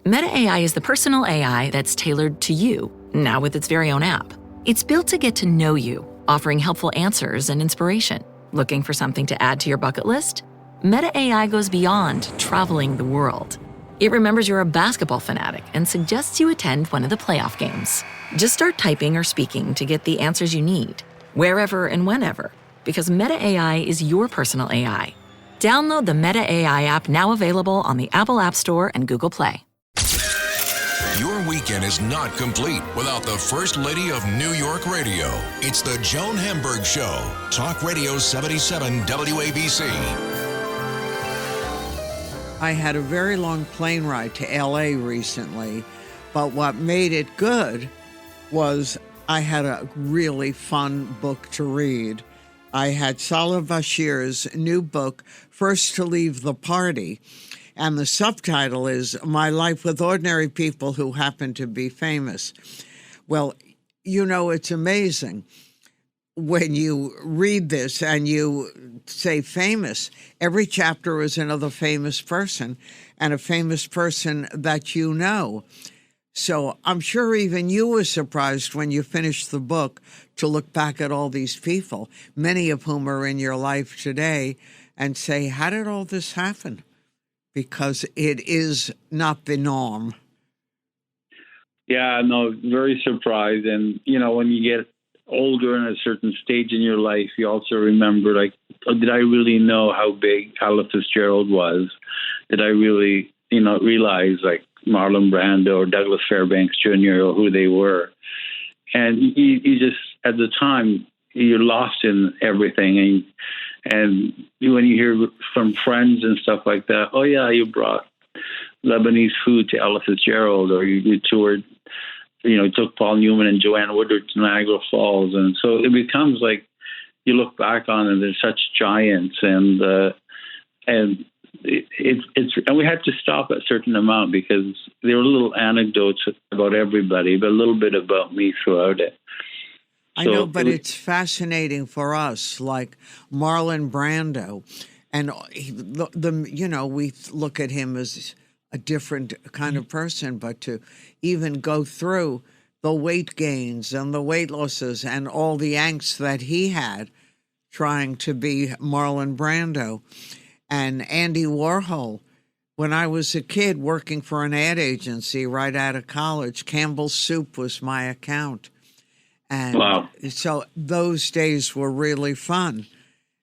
Meta AI is the personal AI that's tailored to you, now with its very own app. It's built to get to know you, offering helpful answers and inspiration. Looking for something to add to your bucket list? Meta AI goes beyond traveling the world. It remembers you're a basketball fanatic and suggests you attend one of the playoff games. Just start typing or speaking to get the answers you need, wherever and whenever, because Meta AI is your personal AI. Download the Meta AI app, now available on the Apple App Store and Google Play. Your weekend is not complete without the First Lady of New York Radio. It's the Joan Hamburg Show. Talk Radio 77 WABC. I had a very long plane ride to L.A. recently, but what made it good was I had a really fun book to read. I had Salah Bachir's new book, First to Leave the Party, and the subtitle is My Life with Ordinary People Who Happen to Be Famous. Well, you know, it's amazing when you read this and you say famous. Every chapter is another famous person, and a famous person that you know. So I'm sure even you were surprised when you finished the book to look back at all these people, many of whom are in your life today, and say, how did all this happen? Because it is not the norm. Yeah, no, very surprised. And, you know, when you get older in a certain stage in your life, you also remember, like, oh, did I really know how big Ella Fitzgerald was? Did I really, realize, like, Marlon Brando or Douglas Fairbanks Jr. or who they were? And you just, at the time, you're lost in everything. And when you hear from friends and stuff like that, oh, yeah, you brought Lebanese food to Ella Fitzgerald, or you toured, took Paul Newman and Joanne Woodward to Niagara Falls. And so it becomes like you look back on it, they're such giants. And we had to stop at a certain amount because there were little anecdotes about everybody, but a little bit about me throughout it. I know, but it's fascinating for us, like Marlon Brando, and we look at him as a different kind of person, but to even go through the weight gains and the weight losses and all the angst that he had trying to be Marlon Brando, and Andy Warhol. When I was a kid working for an ad agency right out of college, Campbell's Soup was my account. And wow. So those days were really fun.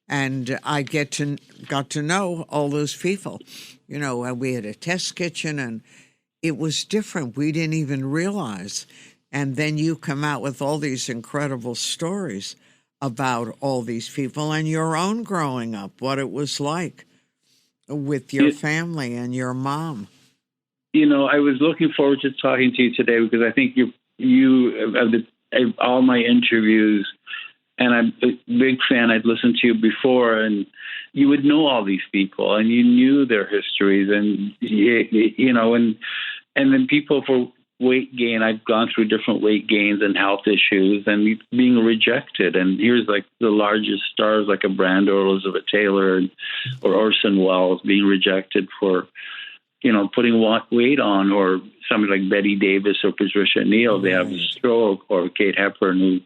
And I got to know all those people. We had a test kitchen, and it was different. We didn't even realize. And then you come out with all these incredible stories about all these people and your own growing up, what it was like with your family and your mom. I was looking forward to talking to you today because I think you all my interviews, and I'm a big fan. I'd listened to you before, and you would know all these people, and you knew their histories, and and then people for weight gain. I've gone through different weight gains and health issues, and being rejected. And here's like the largest stars, like a Brando or Elizabeth Taylor or Orson Welles, being rejected for putting weight on, or somebody like Betty Davis or Patricia Neal, they have a stroke, or Kate Hepburn, who,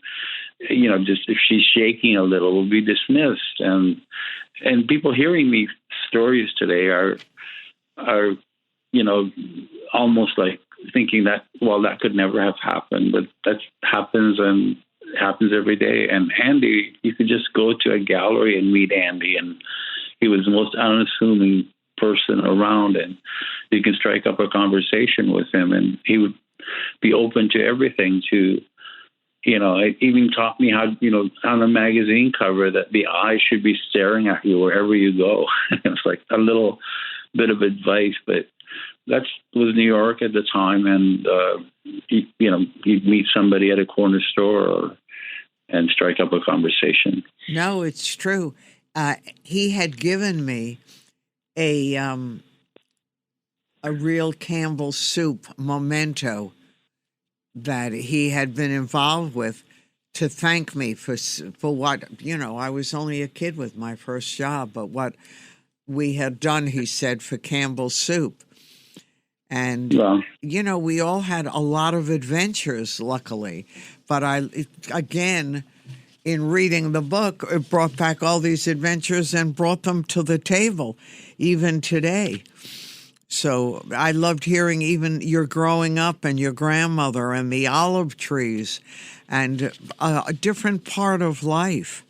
just if she's shaking a little, will be dismissed. And people hearing these stories today are almost like thinking that, well, that could never have happened, but that happens, and happens every day. And Andy, you could just go to a gallery and meet Andy, and he was the most unassuming person around, and you can strike up a conversation with him, and he would be open to everything. To it even taught me how, on a magazine cover, that the eye should be staring at you wherever you go. It's like a little bit of advice, but that was New York at the time, and you'd meet somebody at a corner store and strike up a conversation. No, it's true. He had given me a real Campbell's Soup memento that he had been involved with, to thank me for what, I was only a kid with my first job, but what we had done, he said, for Campbell's Soup. And, Well, we all had a lot of adventures, luckily. But again, in reading the book, it brought back all these adventures and brought them to the table, even today. So I loved hearing even your growing up and your grandmother and the olive trees and a different part of life.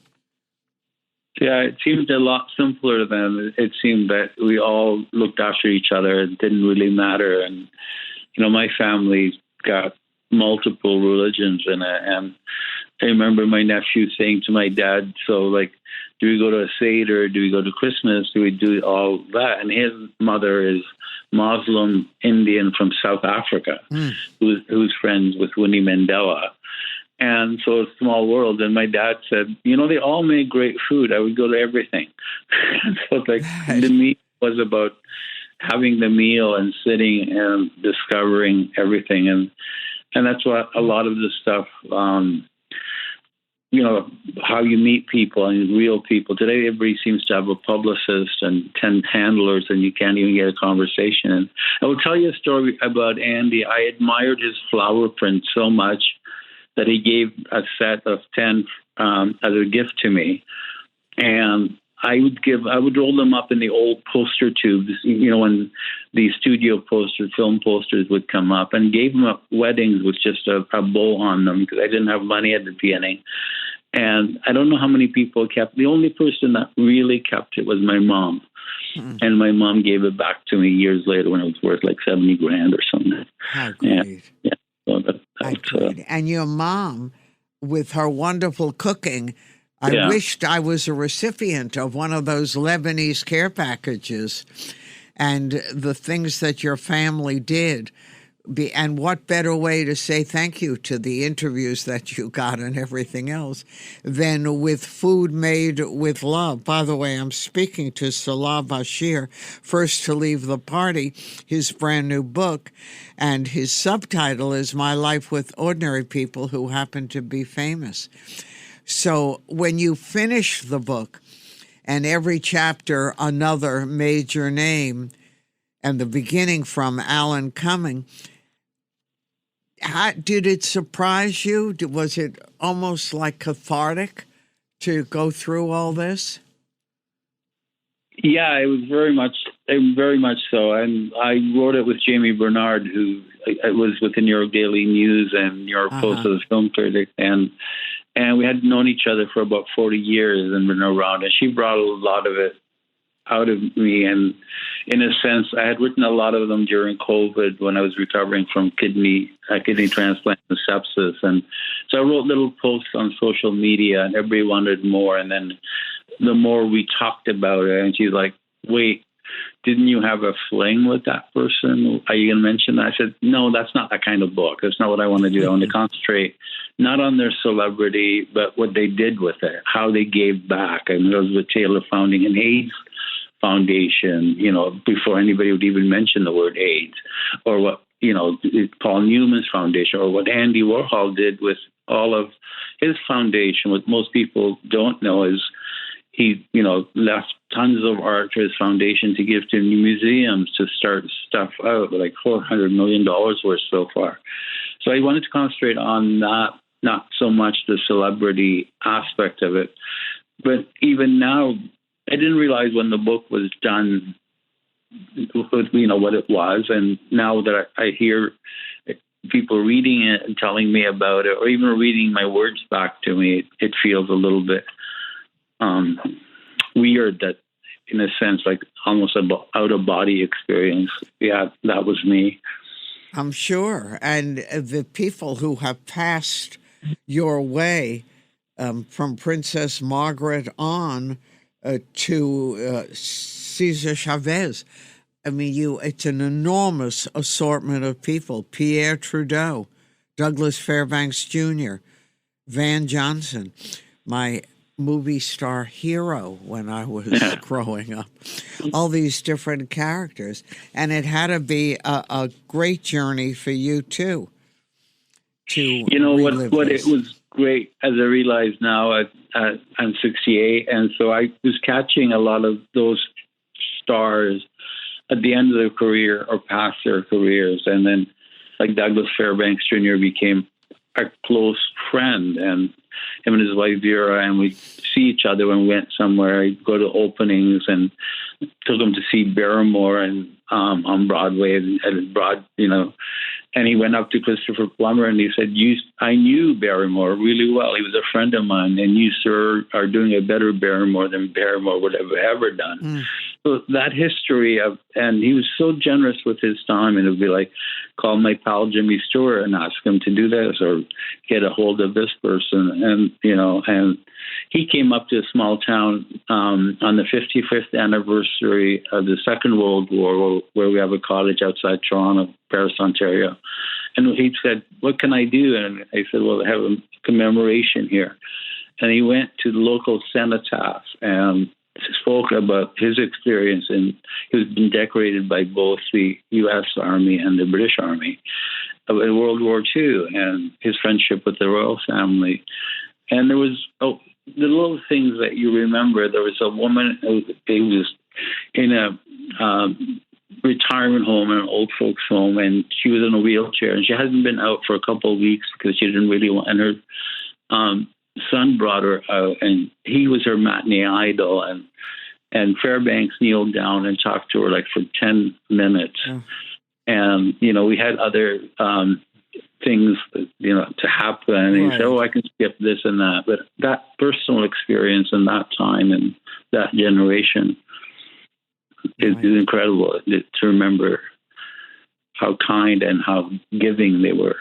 yeah, it seemed a lot simpler then. It seemed that we all looked after each other. It didn't really matter. And, my family got multiple religions in it. And I remember my nephew saying to my dad, so, like, do we go to a Seder? Do we go to Christmas? Do we do all that? And his mother is Muslim Indian from South Africa, who's friends with Winnie Mandela. And so it's a small world. And my dad said, they all make great food. I would go to everything. So it's like the meal was about having the meal and sitting and discovering everything. And that's what a lot of the stuff, how you meet people and real people. Today, everybody seems to have a publicist and 10 handlers, and you can't even get a conversation. And I will tell you a story about Andy. I admired his flower print so much that he gave a set of 10 as a gift to me. And I would roll them up in the old poster tubes, when the studio posters, film posters would come up, and gave them at weddings with just a bow on them because I didn't have money at the beginning. And I don't know how many people kept. The only person that really kept it was my mom. And my mom gave it back to me years later when it was worth like $70,000 or something. How great. Yeah. So and your mom, with her wonderful cooking, I wished I was a recipient of one of those Lebanese care packages and the things that your family did. And what better way to say thank you to the interviews that you got and everything else than with food made with love. By the way, I'm speaking to Salah Bachir, First to Leave the Party, his brand new book, and his subtitle is My Life with Ordinary People Who Happen to Be Famous. So when you finish the book and every chapter another major name and the beginning from Alan Cumming, did it surprise you? Was it almost like cathartic to go through all this? Yeah, it was very much so. And I wrote it with Jamie Bernard, who was with the New York Daily News and New York Post as a film critic. And we had known each other for about 40 years and been around. And she brought a lot of it out of me. And in a sense, I had written a lot of them during COVID when I was recovering from kidney transplant and sepsis. And so I wrote little posts on social media and everybody wanted more. And then the more we talked about it, and she's like, wait, didn't you have a fling with that person? Are you going to mention that? I said, no, that's not that kind of book. That's not what I want to do. I want to concentrate not on their celebrity, but what they did with it, how they gave back. And it was with Taylor founding an AIDS foundation, before anybody would even mention the word AIDS, or what, Paul Newman's foundation, or what Andy Warhol did with all of his foundation. What most people don't know is he, left tons of art to his foundation to give to museums to start stuff out, like $400 million worth so far. So I wanted to concentrate on that, not so much the celebrity aspect of it. But even now, I didn't realize when the book was done, what it was. And now that I hear people reading it and telling me about it, or even reading my words back to me, it feels a little bit weird that, in a sense, like almost an out-of-body experience. Yeah, that was me. I'm sure. And the people who have passed your way, from Princess Margaret on to Cesar Chavez, I mean, it's an enormous assortment of people. Pierre Trudeau, Douglas Fairbanks Jr., Van Johnson, my movie star hero when I was growing up. All these different characters. And it had to be a great journey for you, too, to what it was great, as I realize now, I'm 68, and so I was catching a lot of those stars at the end of their career or past their careers. And then like Douglas Fairbanks Jr. became a close friend, and him and his wife Vera, and we'd see each other when we went somewhere. I'd go to openings and took him to see Barrymore and on Broadway and he went up to Christopher Plummer and he said, I knew Barrymore really well. He was a friend of mine, and you, sir, are doing a better Barrymore than Barrymore would have ever done. Mm. So that history and he was so generous with his time, and it would be like, call my pal Jimmy Stewart and ask him to do this, or get a hold of this person. And he came up to a small town on the 55th anniversary of the Second World War, where we have a cottage outside Toronto, Paris, Ontario. And he said, what can I do? And I said, well, I have a commemoration here. And he went to the local cenotaph and spoke about his experience. And he was been decorated by both the U.S. Army and the British Army in World War II, and his friendship with the royal family. And there was the little things that you remember. There was a woman who was in a retirement home, an old folks home, and she was in a wheelchair, and she hasn't been out for a couple of weeks because she didn't really want. And her son brought her out, and he was her matinee idol, and Fairbanks kneeled down and talked to her like for 10 minutes. Yeah. And we had other things to happen, and he said, I can skip this and that, but that personal experience in that time and that generation is incredible to remember how kind and how giving they were.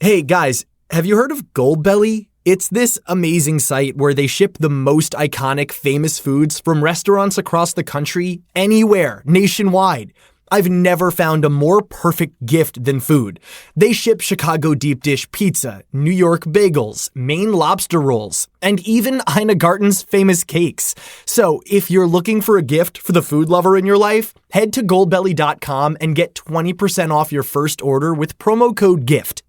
Hey guys, have you heard of Goldbelly? It's this amazing site where they ship the most iconic, famous foods from restaurants across the country, anywhere, nationwide. I've never found a more perfect gift than food. They ship Chicago deep dish pizza, New York bagels, Maine lobster rolls, and even Ina Garten's famous cakes. So if you're looking for a gift for the food lover in your life, head to goldbelly.com and get 20% off your first order with promo code GIFT.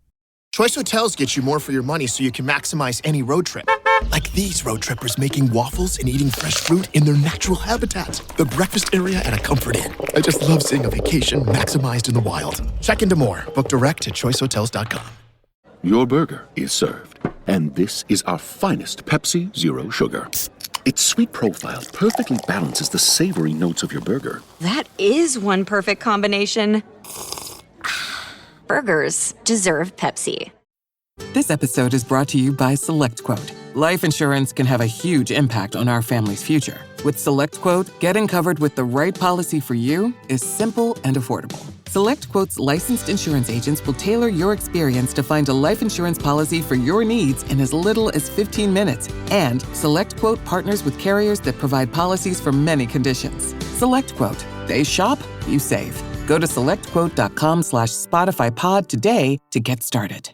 Choice Hotels get you more for your money so you can maximize any road trip. Like these road trippers making waffles and eating fresh fruit in their natural habitat, the breakfast area at a Comfort Inn. I just love seeing a vacation maximized in the wild. Check into more. Book direct at choicehotels.com. Your burger is served, and this is our finest Pepsi Zero Sugar. Its sweet profile perfectly balances the savory notes of your burger. That is one perfect combination. Burgers deserve Pepsi. This episode is brought to you by SelectQuote. Life insurance can have a huge impact on our family's future. With SelectQuote, getting covered with the right policy for you is simple and affordable. SelectQuote's licensed insurance agents will tailor your experience to find a life insurance policy for your needs in as little as 15 minutes. And SelectQuote partners with carriers that provide policies for many conditions. SelectQuote. They shop, you save. Go to selectquote.com/SpotifyPod today to get started.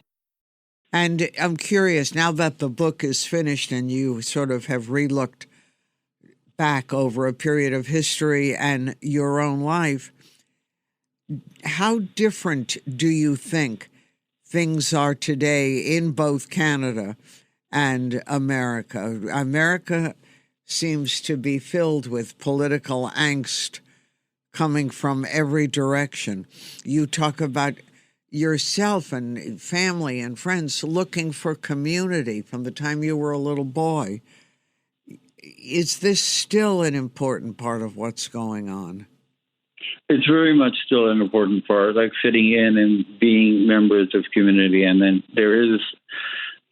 And I'm curious, now that the book is finished and you sort of have relooked back over a period of history and your own life, how different do you think things are today in both Canada and America? America seems to be filled with political angst coming from every direction. You talk about yourself and family and friends looking for community from the time you were a little boy. Is this still an important part of what's going on? It's very much still an important part, like fitting in and being members of community. And then there is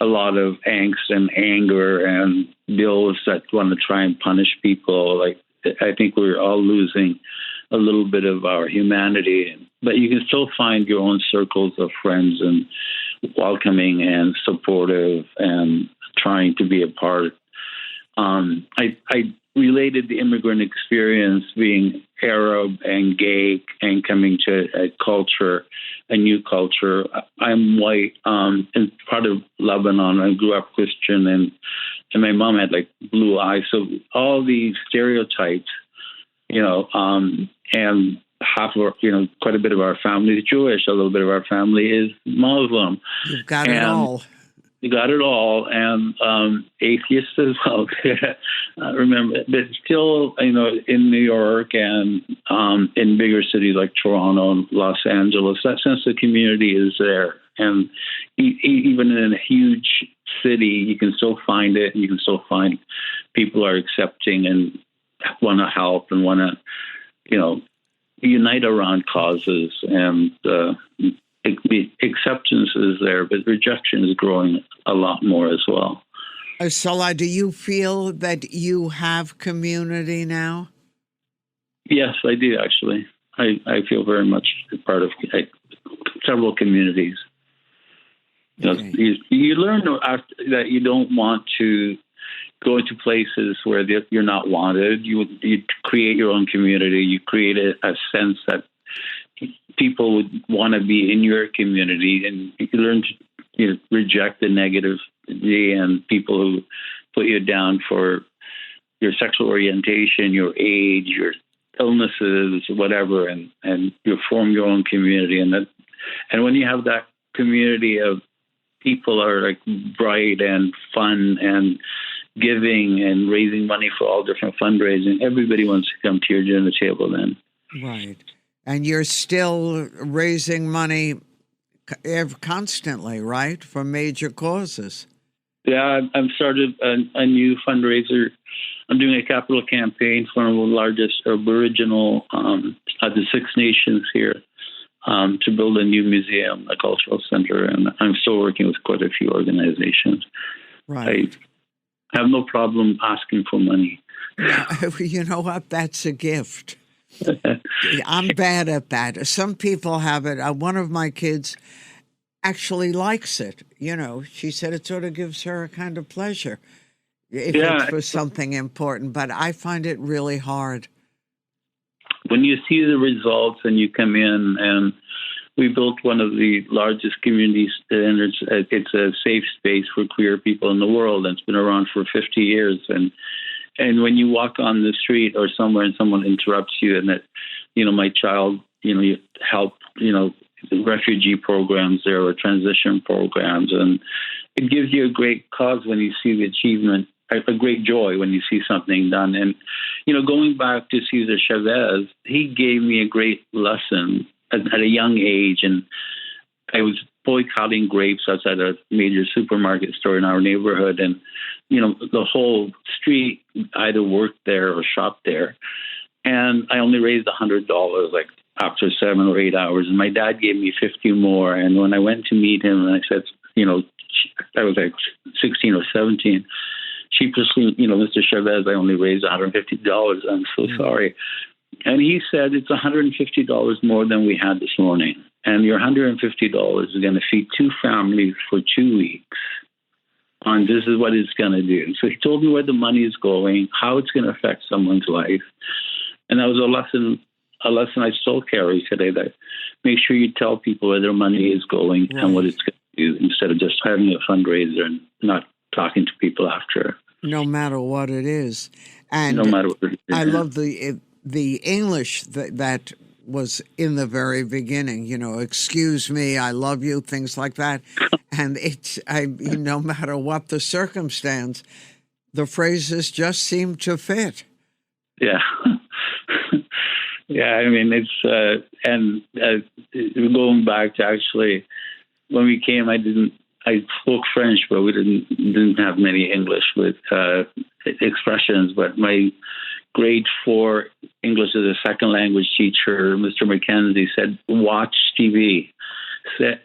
a lot of angst and anger and bills that want to try and punish people. Like, I think we're all losing a little bit of our humanity, but you can still find your own circles of friends and welcoming and supportive and trying to be a part. I related the immigrant experience being Arab and gay and coming to a culture, a new culture. I'm white and part of Lebanon. I grew up Christian and my mom had like blue eyes. So all these stereotypes, and half of our, quite a bit of our family is Jewish. A little bit of our family is Muslim. You've got it all. You got it all, and atheists as well. Remember, but still, in New York and in bigger cities like Toronto and Los Angeles, that sense of community is there. And even in a huge city, you can still find it, and you can still find people are accepting and want to help and want to, unite around causes. And the acceptance is there, but rejection is growing a lot more as well. Salah, do you feel that you have community now? Yes, I do, actually. I feel very much a part of several communities. Okay. You learn that you don't want to go into places where you're not wanted. You create your own community. You create a sense that people would want to be in your community, and you learn to reject the negativity and people who put you down for your sexual orientation, your age, your illnesses, whatever, and you form your own community. And when you have that community of people are like bright and fun and giving and raising money for all different fundraising, everybody wants to come to your dinner table then. Right. And you're still raising money constantly, right, for major causes? Yeah, I've started a new fundraiser. I'm doing a capital campaign for one of the largest Aboriginal of the Six Nations here to build a new museum, a cultural center, and I'm still working with quite a few organizations. Right. I have no problem asking for money. You know what? That's a gift. I'm bad at that. Some people have it. One of my kids actually likes it. She said it sort of gives her a kind of pleasure if it's for something important, but I find it really hard. When you see the results and you come in, and we built one of the largest communities, and it's a safe space for queer people in the world, and it's been around for 50 years. And when you walk on the street or somewhere and someone interrupts you, and that, my child, you help, the refugee programs there or transition programs, and it gives you a great cause when you see the achievement, a great joy when you see something done. And, going back to Cesar Chavez, he gave me a great lesson at a young age. And I was boycotting grapes outside a major supermarket store in our neighborhood. And, the whole street either worked there or shopped there. And I only raised $100, like after 7 or 8 hours. And my dad gave me 50 more. And when I went to meet him, and I said, I was like 16 or 17, sheepishly, Mr. Chavez, I only raised $150. I'm so sorry. And he said, it's $150 more than we had this morning. And your $150 is going to feed 2 families for 2 weeks. And this is what it's going to do. So he told me where the money is going, how it's going to affect someone's life. And that was a lesson I still carry today, that make sure you tell people where their money is going and what it's going to do, instead of just having a fundraiser and not talking to people after. No matter what it is. And no matter what it is. I love the English that was in the very beginning, excuse me, I love you, things like that. And no matter what the circumstance, the phrases just seem to fit. Yeah. Yeah, I mean, it's, going back to actually, when we came, I spoke French, but we didn't have many English with expressions. But my grade 4 English as a second language teacher, Mr. McKenzie, said, watch TV.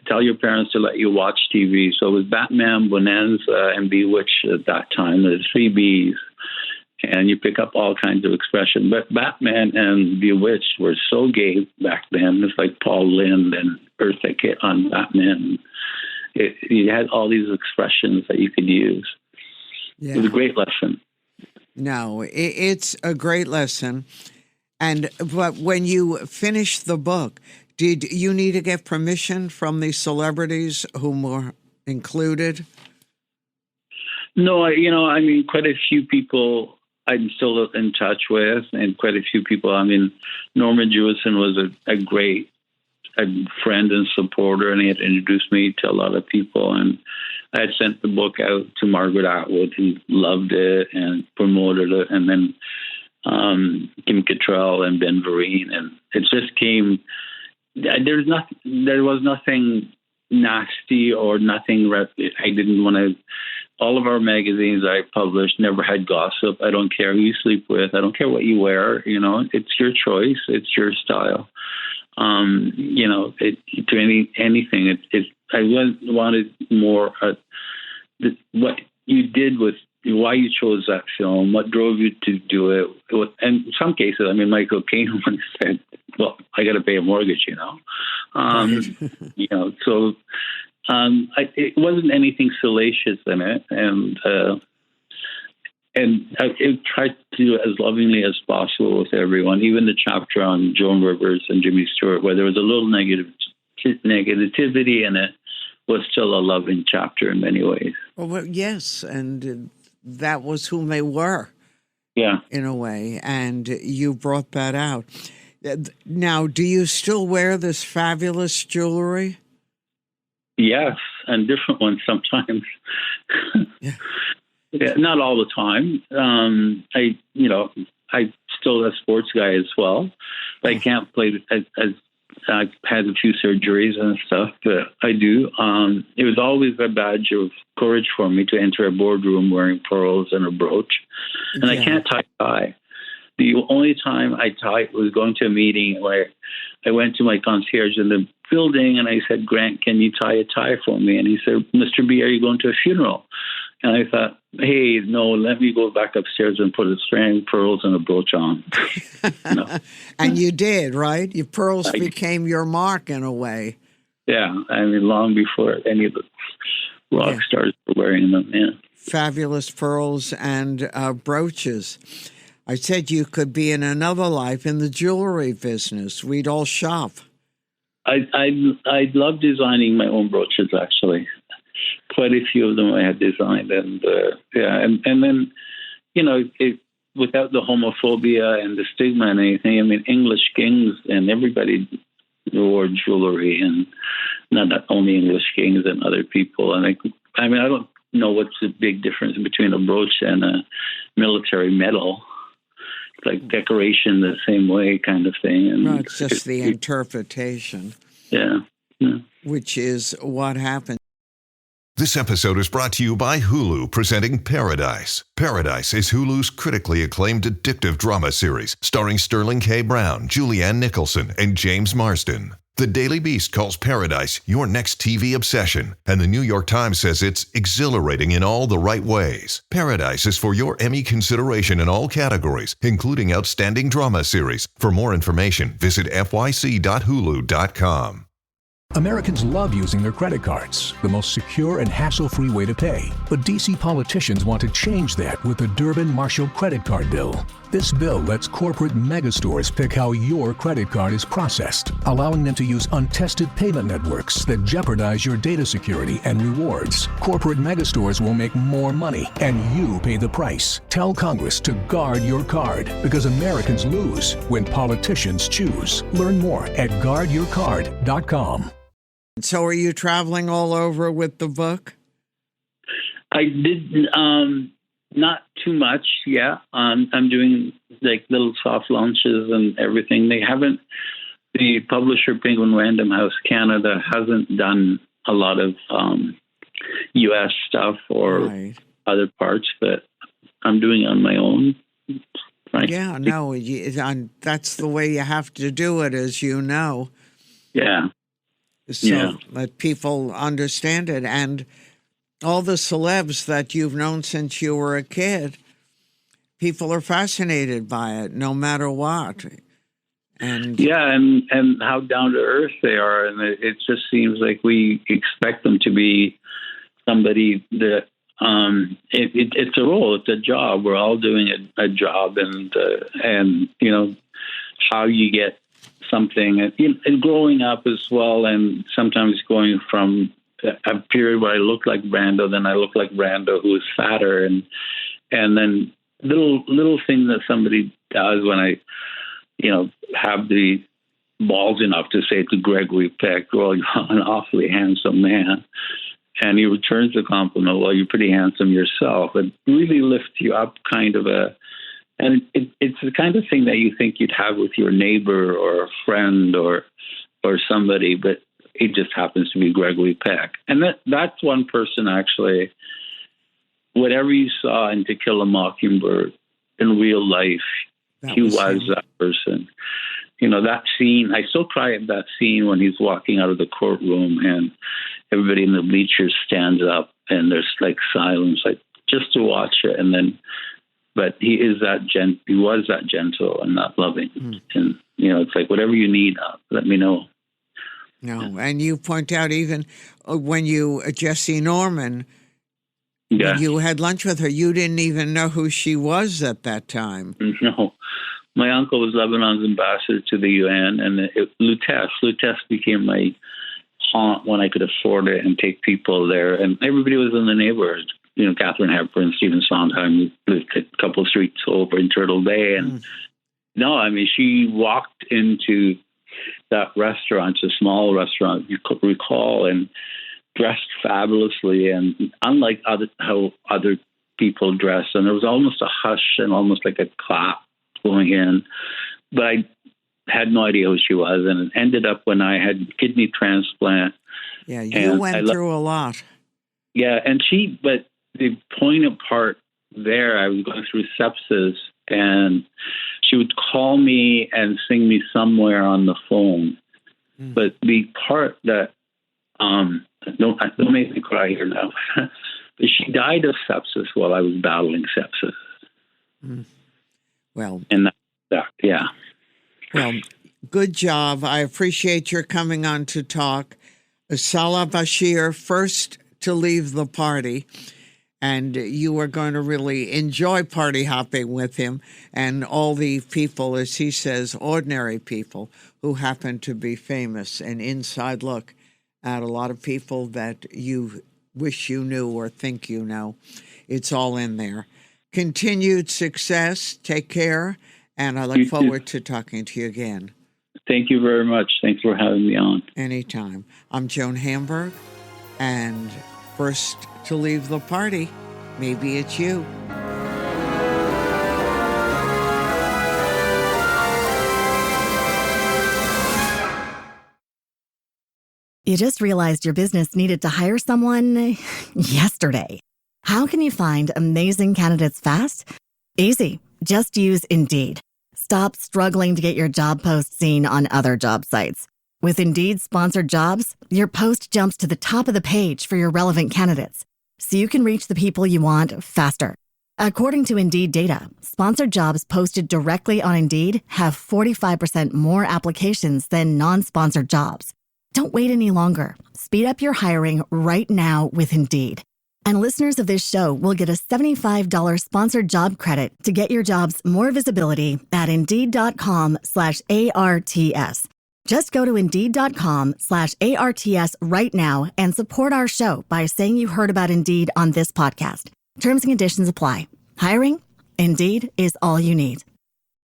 Tell your parents to let you watch TV. So it was Batman, Bonanza, and Bewitched at that time. There's 3 Bs. And you pick up all kinds of expression. But Batman and Bewitched were so gay back then. It's like Paul Lynde and Eartha Kitt on Batman. You had all these expressions that you could use. Yeah. It was a great lesson. No, it's a great lesson. But when you finished the book, did you need to get permission from the celebrities whom were included? No, I mean, quite a few people I'm still in touch with, and quite a few people. I mean, Norman Jewison was a great friend and supporter, and he had introduced me to a lot of people. And I had sent the book out to Margaret Atwood, who loved it and promoted it, and then Kim Cattrall and Ben Vereen, and it just came. There was nothing nasty or nothing. I didn't want to. All of our magazines I published never had gossip. I don't care who you sleep with. I don't care what you wear. It's your choice. It's your style. Anything. I wanted more. What you did with why you chose that film, what drove you to do it. And in some cases, Michael Caine once said, "Well, I got to pay a mortgage," So it wasn't anything salacious in it, and I tried to do it as lovingly as possible with everyone. Even the chapter on Joan Rivers and Jimmy Stewart, where there was a little negativity in it, was still a loving chapter in many ways. Well, yes, and that was whom they were. Yeah, in a way, and you brought that out. Now, do you still wear this fabulous jewelry? Yes, and different ones sometimes. Yeah. Yeah, not all the time. I still a sports guy as well. I can't play. I've had a few surgeries and stuff, but I do. It was always a badge of courage for me to enter a boardroom wearing pearls and a brooch. And I can't tie. The only time I tied was going to a meeting where I went to my concierge in the building and I said, "Grant, can you tie a tie for me?" And he said, "Mr. B, are you going to a funeral?" And I thought, "Hey, no, let me go back upstairs and put a string of pearls and a brooch on." No. And you did, right? Your pearls became your mark in a way. Yeah, long before any of the rock stars were wearing them, yeah. Fabulous pearls and brooches. I said you could be in another life in the jewelry business. We'd all shop. I love designing my own brooches, actually. Quite a few of them I had designed, and then without the homophobia and the stigma and anything. English kings and everybody wore jewelry, and not only English kings and other people. And I don't know what's the big difference between a brooch and a military medal. It's like decoration the same way, kind of thing. And no, it's just the interpretation. Yeah. Which is what happened. This episode is brought to you by Hulu, presenting Paradise. Paradise is Hulu's critically acclaimed addictive drama series, starring Sterling K. Brown, Julianne Nicholson, and James Marsden. The Daily Beast calls Paradise your next TV obsession, and the New York Times says it's exhilarating in all the right ways. Paradise is for your Emmy consideration in all categories, including Outstanding Drama Series. For more information, visit fyc.hulu.com. Americans love using their credit cards, the most secure and hassle-free way to pay. But D.C. politicians want to change that with the Durbin-Marshall credit card bill. This bill lets corporate megastores pick how your credit card is processed, allowing them to use untested payment networks that jeopardize your data security and rewards. Corporate megastores will make more money, and you pay the price. Tell Congress to guard your card, because Americans lose when politicians choose. Learn more at guardyourcard.com. So are you traveling all over with the book? I did not too much, yeah. I'm doing like little soft launches and everything. The publisher Penguin Random House Canada hasn't done a lot of U.S. stuff or other parts, but I'm doing it on my own. Right? Yeah, no, that's the way you have to do it, as you know. Yeah. So that people understand it. And all the celebs that you've known since you were a kid, people are fascinated by it, no matter what. And and how down to earth they are. And it just seems like we expect them to be somebody that it's a role, it's a job. We're all doing a job, and how you get something, and growing up as well, and sometimes going from a period where I look like Brando, then I look like Brando who is fatter, and then little things that somebody does when I, have the balls enough to say to Gregory Peck, "Well, you're an awfully handsome man." And he returns the compliment, well, you're pretty handsome yourself. It really lifts you up, and it's the kind of thing that you think you'd have with your neighbor or a friend or somebody, but it just happens to be Gregory Peck. And that's one person, actually, whatever you saw in To Kill a Mockingbird, in real life, he was that person. That scene, I still cry at that scene when he's walking out of the courtroom and everybody in the bleachers stands up and there's like silence, like just to watch it. And then, but he was that gentle and that loving. And, it's like, whatever you need, let me know. No, and you point out even when Jessie Norman, when you had lunch with her, you didn't even know who she was at that time. No. My uncle was Lebanon's ambassador to the UN, and Lutèce became my haunt when I could afford it and take people there. And everybody was in the neighborhood. Katharine Hepburn, Stephen Sondheim lived a couple of streets over in Turtle Bay. And she walked into that restaurant, it's a small restaurant, you could recall, and dressed fabulously, and unlike how other people dress. And there was almost a hush and almost like a clap going in. But I had no idea who she was. And it ended up when I had kidney transplant. Yeah, you went through a lot. Yeah, but the poignant part there, I was going through sepsis, and she would call me and sing me Somewhere on the phone. But the part that, don't make me cry here now, but she died of sepsis while I was battling sepsis. Well, and yeah. Well, good job. I appreciate your coming on to talk. Salah Bachir, first to leave the party, and you are going to really enjoy party hopping with him and all the people, as he says, ordinary people who happen to be famous, an inside look at a lot of people that you wish you knew or think you know. It's all in there. Continued success. Take care. And I look forward to talking to you again. Thank you very much. Thanks for having me on. Anytime. I'm Joan Hamburg, and first to leave the party, maybe it's you. You just realized your business needed to hire someone yesterday. How can you find amazing candidates fast? Easy. Just use Indeed. Stop struggling to get your job post seen on other job sites. With Indeed sponsored jobs, your post jumps to the top of the page for your relevant candidates, so you can reach the people you want faster. According to Indeed data, sponsored jobs posted directly on Indeed have 45% more applications than non-sponsored jobs. Don't wait any longer. Speed up your hiring right now with Indeed. And listeners of this show will get a $75 sponsored job credit to get your jobs more visibility at Indeed.com/ARTS. Just go to Indeed.com/ARTS right now and support our show by saying you heard about Indeed on this podcast. Terms and conditions apply. Hiring? Indeed is all you need.